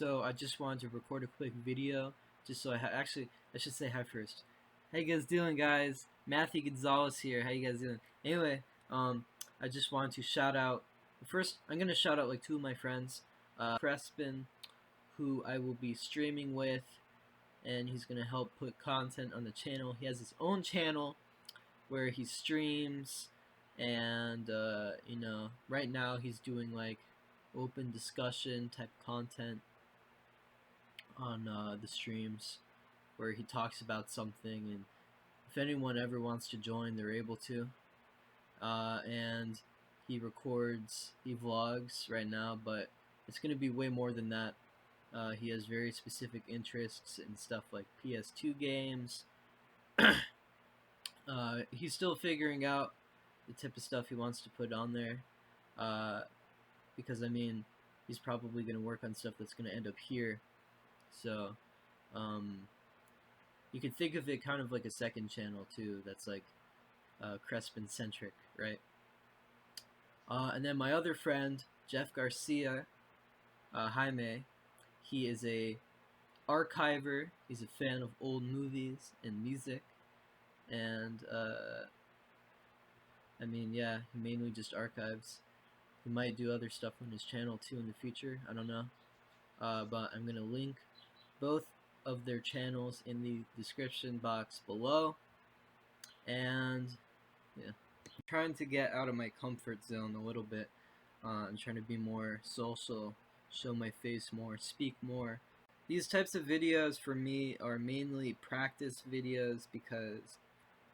So I just wanted to record a quick video, just so I should say hi first. How you guys doing, guys? Matthew Gonzalez here. How you guys doing? Anyway, I just wanted to shout out. First, I'm gonna shout out like two of my friends, ᴍᴱᴛ, who I will be streaming with, and he's gonna help put content on the channel. He has his own channel where he streams, and you know, right now he's doing like open discussion type content on the streams where he talks about something, and if anyone ever wants to join, they're able to. And he vlogs right now, but it's gonna be way more than that. He has very specific interests in stuff like PS2 games. He's still figuring out the type of stuff he wants to put on there, because I mean, he's probably going to work on stuff that's going to end up here. So you could think of it kind of like a second channel too, that's like ᴍᴱᴛ centric, right? And then my other friend, Jeff Garcia, Jaime, he is a archiver. He's a fan of old movies and music, and I mean, yeah, he mainly just archives. He might do other stuff on his channel too in the future, I don't know. But I'm gonna link both of their channels in the description box below. And yeah, I'm trying to get out of my comfort zone a little bit. I'm trying to be more social, show my face more, speak more. These types of videos for me are mainly practice videos because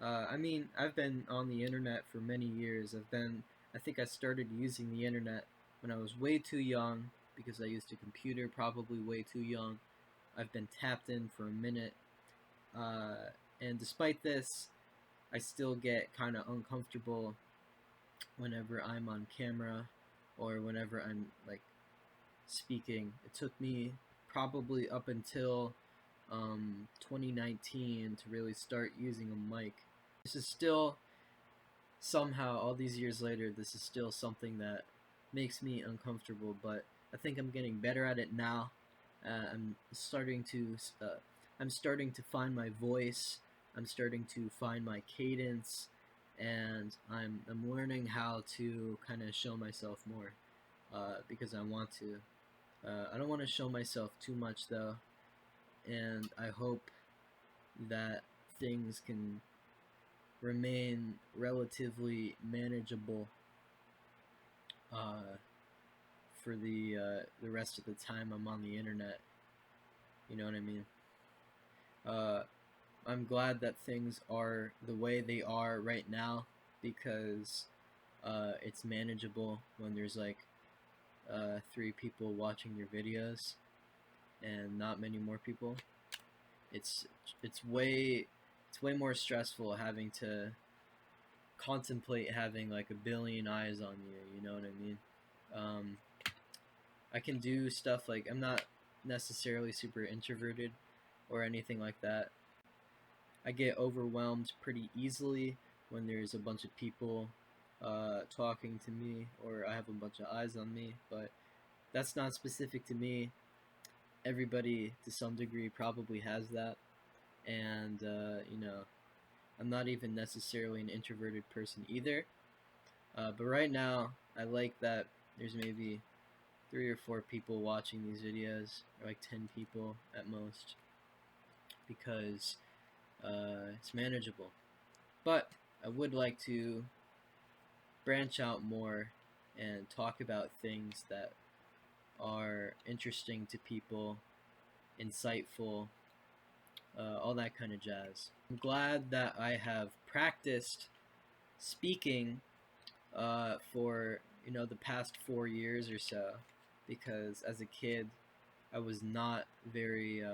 I mean, I've been on the internet for many years. I think I started using the internet when I was way too young, because I used a computer probably way too young. I've been tapped in for a minute, and despite this, I still get kind of uncomfortable whenever I'm on camera or whenever I'm like speaking. It took me probably up until 2019 to really start using a mic. This is still, somehow, all these years later, this is still something that makes me uncomfortable, but I think I'm getting better at it now. I'm starting to find my voice. I'm starting to find my cadence, and I'm learning how to kind of show myself more, because I want to. I don't want to show myself too much though, and I hope that things can remain relatively manageable for the rest of the time I'm on the internet. You know what I mean? I'm glad that things are the way they are right now, because it's manageable when there's like 3 people watching your videos and not many more people. It's way more stressful having to contemplate having like a billion eyes on you, you know what I mean? I can do stuff like, I'm not necessarily super introverted or anything like that. I get overwhelmed pretty easily when there's a bunch of people talking to me, or I have a bunch of eyes on me, but that's not specific to me. Everybody to some degree probably has that, and you know, I'm not even necessarily an introverted person either, but right now I like that there's maybe 3 or 4 people watching these videos, or like 10 people at most, because it's manageable. But I would like to branch out more and talk about things that are interesting to people, insightful, all that kind of jazz. I'm glad that I have practiced speaking for, you know, the past 4 years or so, because as a kid I was not very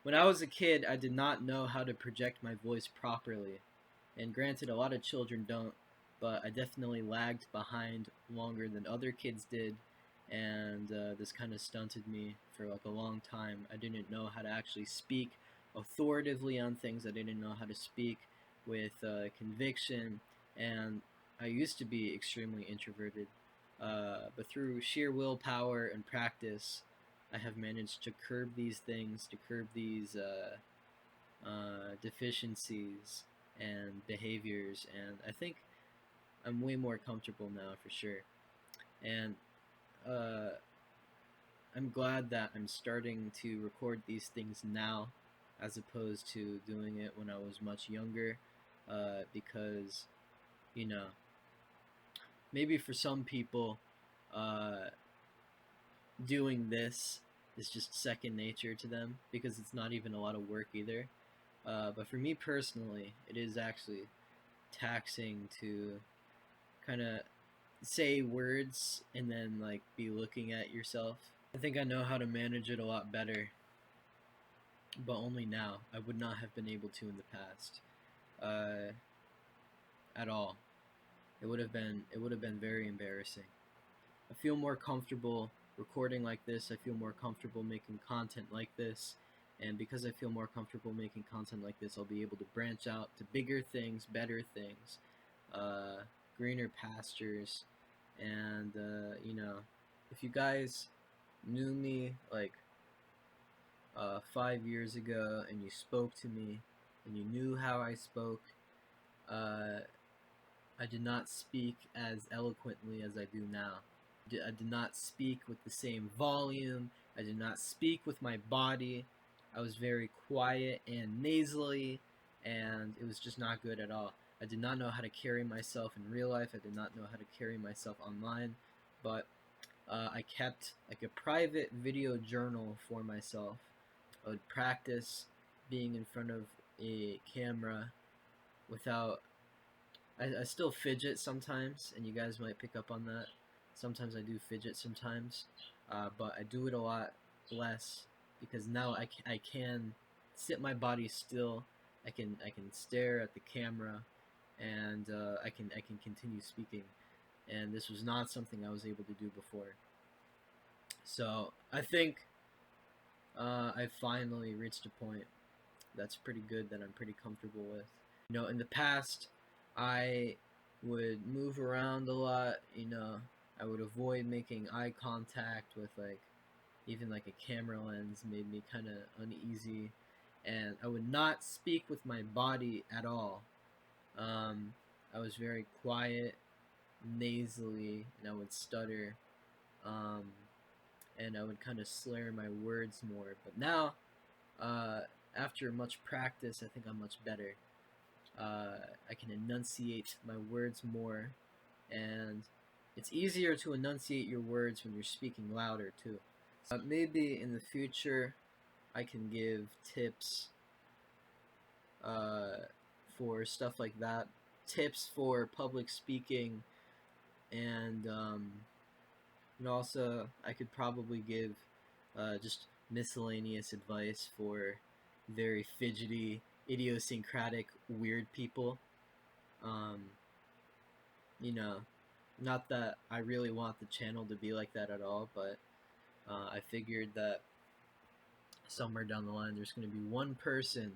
when I was a kid, I did not know how to project my voice properly. And granted, a lot of children don't, but I definitely lagged behind longer than other kids did, and this kind of stunted me for like a long time. I didn't know how to actually speak authoritatively on things. I didn't know how to speak with conviction, and I used to be extremely introverted. But through sheer willpower and practice, I have managed to curb these things, to curb these deficiencies and behaviors, and I think I'm way more comfortable now for sure. And I'm glad that I'm starting to record these things now as opposed to doing it when I was much younger, because, you know, maybe for some people, doing this is just second nature to them because it's not even a lot of work either. But for me personally, it is actually taxing to kind of say words and then like be looking at yourself. I think I know how to manage it a lot better, but only now. I would not have been able to in the past, at all. It would have been very embarrassing. I feel more comfortable recording like this. I feel more comfortable making content like this. And because I feel more comfortable making content like this, I'll be able to branch out to bigger things, better things, greener pastures. And, you know, if you guys knew me like 5 years ago and you spoke to me and you knew how I spoke, I did not speak as eloquently as I do now. I did not speak with the same volume. I did not speak with my body. I was very quiet and nasally, and it was just not good at all. I did not know how to carry myself in real life. I did not know how to carry myself online, but I kept like a private video journal for myself. I would practice being in front of a camera without... I still fidget sometimes, and you guys might pick up on that. Sometimes I do fidget sometimes, but I do it a lot less because now I can sit my body still. I can stare at the camera, and I can continue speaking. And this was not something I was able to do before. So I think I finally reached a point that's pretty good, that I'm pretty comfortable with. You know, in the past, I would move around a lot, you know, I would avoid making eye contact with like, even like a camera lens made me kind of uneasy, and I would not speak with my body at all. I was very quiet, nasally, and I would stutter, and I would kind of slur my words more. But now, after much practice, I think I'm much better. I can enunciate my words more, and it's easier to enunciate your words when you're speaking louder too. Maybe in the future I can give tips for stuff like that, tips for public speaking, and also I could probably give just miscellaneous advice for very fidgety, idiosyncratic, weird people. You know, not that I really want the channel to be like that at all, but I figured that somewhere down the line there's going to be one person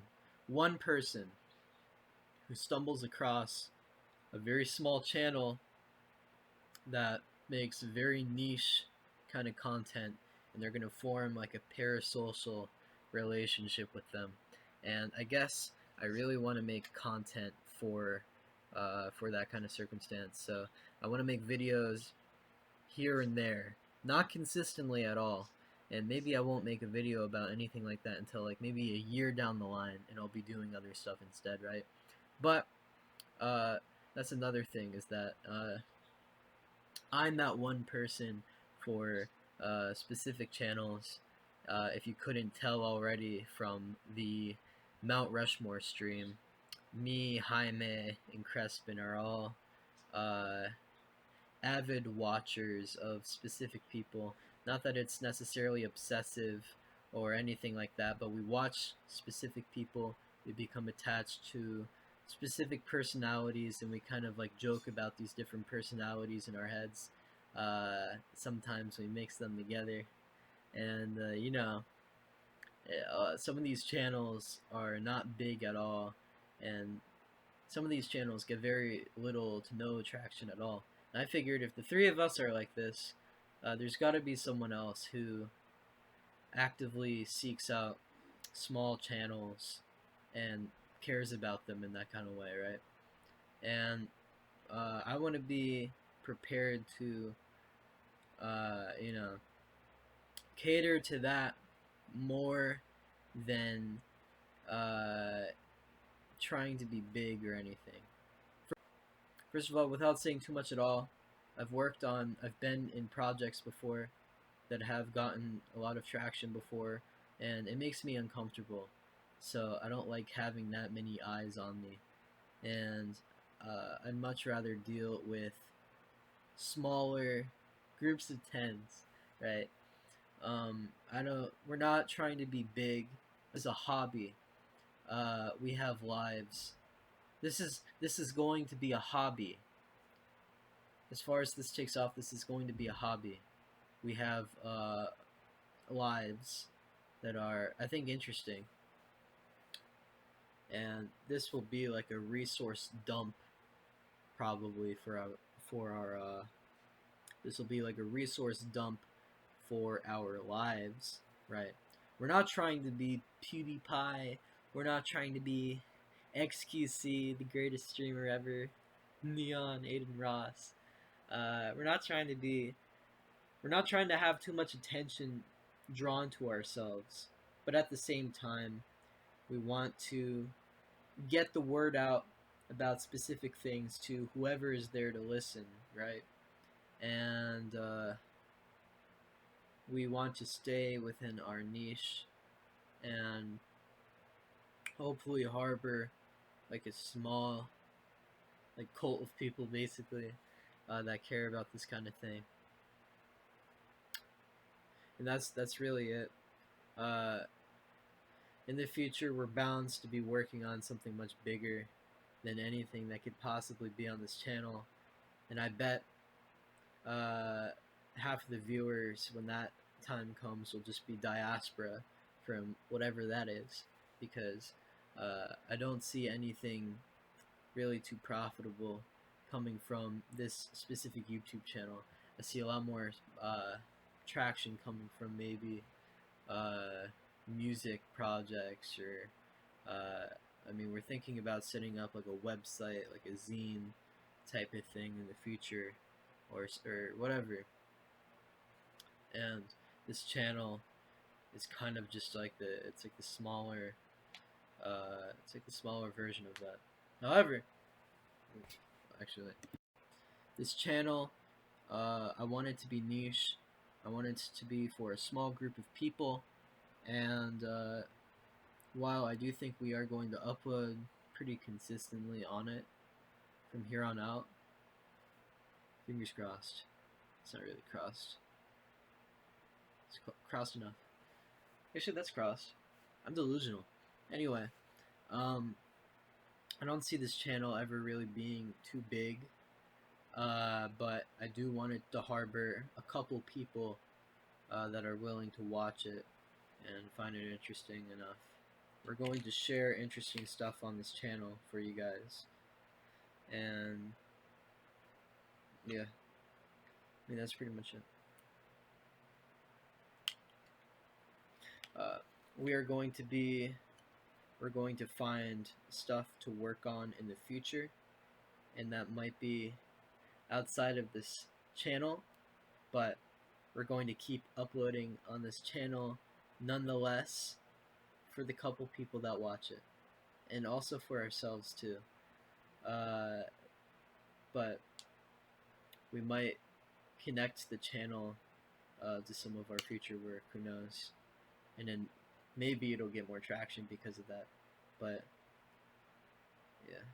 who stumbles across a very small channel that makes very niche kind of content, and they're going to form like a parasocial relationship with them. And I guess I really want to make content for that kind of circumstance. So I want to make videos here and there, not consistently at all. And maybe I won't make a video about anything like that until like maybe a year down the line, and I'll be doing other stuff instead, right? But that's another thing, is that I'm that one person for specific channels. If you couldn't tell already from the Mount Rushmore stream, me, Jaime, and Crespin are all avid watchers of specific people. Not that it's necessarily obsessive or anything like that, but we watch specific people, we become attached to specific personalities, and we kind of like joke about these different personalities in our heads. Sometimes we mix them together, and you know, some of these channels are not big at all, and some of these channels get very little to no traction at all. And I figured if the three of us are like this, there's got to be someone else who actively seeks out small channels and cares about them in that kind of way, right? And I want to be prepared to, you know, cater to that more than trying to be big or anything. First of all, without saying too much at all, I've been in projects before that have gotten a lot of traction before, and it makes me uncomfortable. So I don't like having that many eyes on me, and I'd much rather deal with smaller groups of tens, right? We're not trying to be big. It's a hobby. We have lives. This is going to be a hobby. As far as this takes off, this is going to be a hobby. We have lives that are, I think, interesting, and this will be like a resource dump, probably this will be like a resource dump for our lives, right? We're not trying to be PewDiePie. We're not trying to be XQC, the greatest streamer ever, Neon, Aiden Ross. We're not trying to have too much attention drawn to ourselves, but at the same time, we want to get the word out about specific things to whoever is there to listen, right? And we want to stay within our niche and hopefully harbor like a small like cult of people, basically, that care about this kind of thing. And that's really it. In the future, we're bound to be working on something much bigger than anything that could possibly be on this channel. And I bet half of the viewers, when that time comes, will just be diaspora from whatever that is, because I don't see anything really too profitable coming from this specific YouTube channel. I see a lot more traction coming from maybe music projects, or I mean, we're thinking about setting up like a website, like a zine type of thing in the future, or whatever. And this channel is kind of just like the smaller version of that. However, actually, this channel, I want it to be niche. I want it to be for a small group of people, and while I do think we are going to upload pretty consistently on it from here on out, fingers crossed. It's not really crossed. It's crossed enough. Actually, that's crossed. I'm delusional. Anyway, I don't see this channel ever really being too big, but I do want it to harbor a couple people that are willing to watch it and find it interesting enough. We're going to share interesting stuff on this channel for you guys, and yeah, I mean, that's pretty much it. We're going to find stuff to work on in the future, and that might be outside of this channel, but we're going to keep uploading on this channel nonetheless, for the couple people that watch it, and also for ourselves too. But we might connect the channel to some of our future work, who knows, and then maybe it'll get more traction because of that. But yeah.